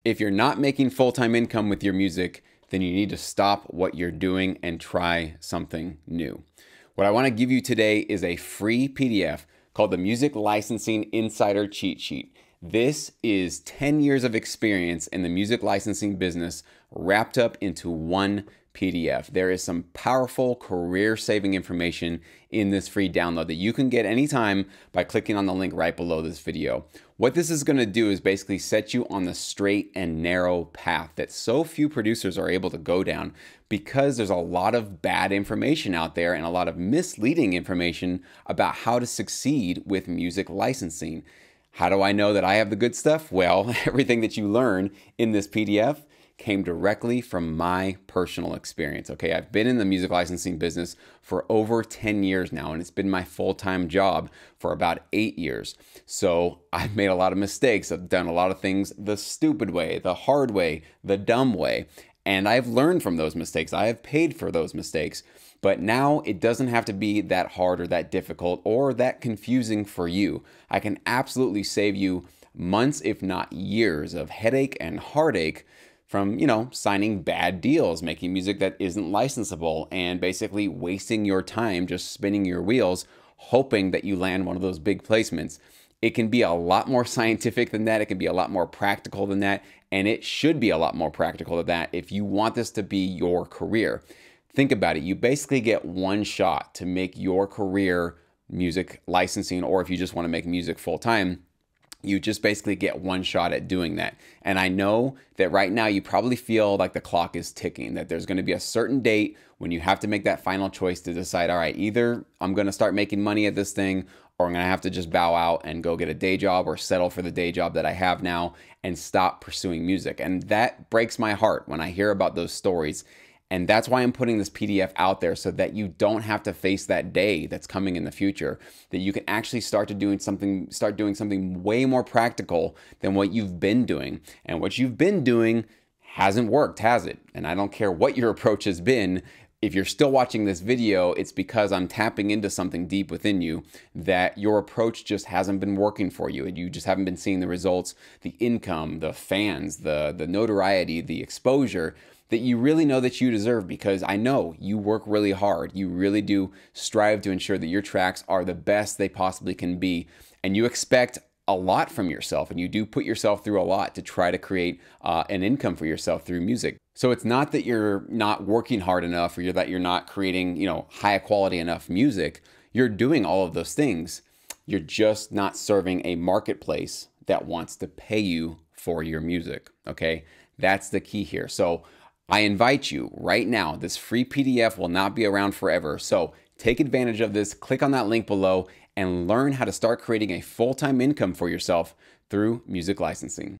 If you're not making full-time income with your music, then you need to stop what you're doing and try something new. What I want to give you today is a free PDF called the Music Licensing Insider Cheat Sheet. This is 10 years of experience in the music licensing business wrapped up into one PDF. There is some powerful career-saving information in this free download that you can get anytime by clicking on the link right below this video. What this is going to do is basically set you on the straight and narrow path that so few producers are able to go down because there's a lot of bad information out there and a lot of misleading information about how to succeed with music licensing. How do I know that I have the good stuff? Well, everything that you learn in this PDF came directly from my personal experience. Okay, I've been in the music licensing business for over 10 years now, and it's been my full-time job for about 8 years. So I've made a lot of mistakes. I've done a lot of things the stupid way, the hard way, the dumb way, and I've learned from those mistakes. I have paid for those mistakes. But now it doesn't have to be that hard or that difficult or that confusing for you. I can absolutely save you months, if not years, of headache and heartache from, signing bad deals, making music that isn't licensable, and basically wasting your time just spinning your wheels, hoping that you land one of those big placements. It can be a lot more scientific than that. It can be a lot more practical than that. And it should be a lot more practical than that if you want this to be your career. Think about it. You basically get one shot to make your career music licensing, or if you just want to make music full time, you just basically get one shot at doing that. And I know that right now you probably feel like the clock is ticking, that there's going to be a certain date when you have to make that final choice to decide, all right, either I'm going to start making money at this thing, or I'm going to have to just bow out and go get a day job or settle for the day job that I have now and stop pursuing music. And that breaks my heart when I hear about those stories. And that's why I'm putting this PDF out there, so that you don't have to face that day that's coming in the future, that you can actually start doing something way more practical than what you've been doing. And what you've been doing hasn't worked, has it? And I don't care what your approach has been. If you're still watching this video, it's because I'm tapping into something deep within you that your approach just hasn't been working for you, and you just haven't been seeing the results, the income, the fans, the notoriety, the exposure that you really know that you deserve, because I know you work really hard. You really do strive to ensure that your tracks are the best they possibly can be, and you expect a lot from yourself, and you do put yourself through a lot to try to create an income for yourself through music. So it's not that you're not working hard enough, or that you're not creating, high quality enough music. You're doing all of those things. You're just not serving a marketplace that wants to pay you for your music. Okay, that's the key here. So I invite you right now. This free PDF will not be around forever. So take advantage of this. Click on that link below and learn how to start creating a full-time income for yourself through music licensing.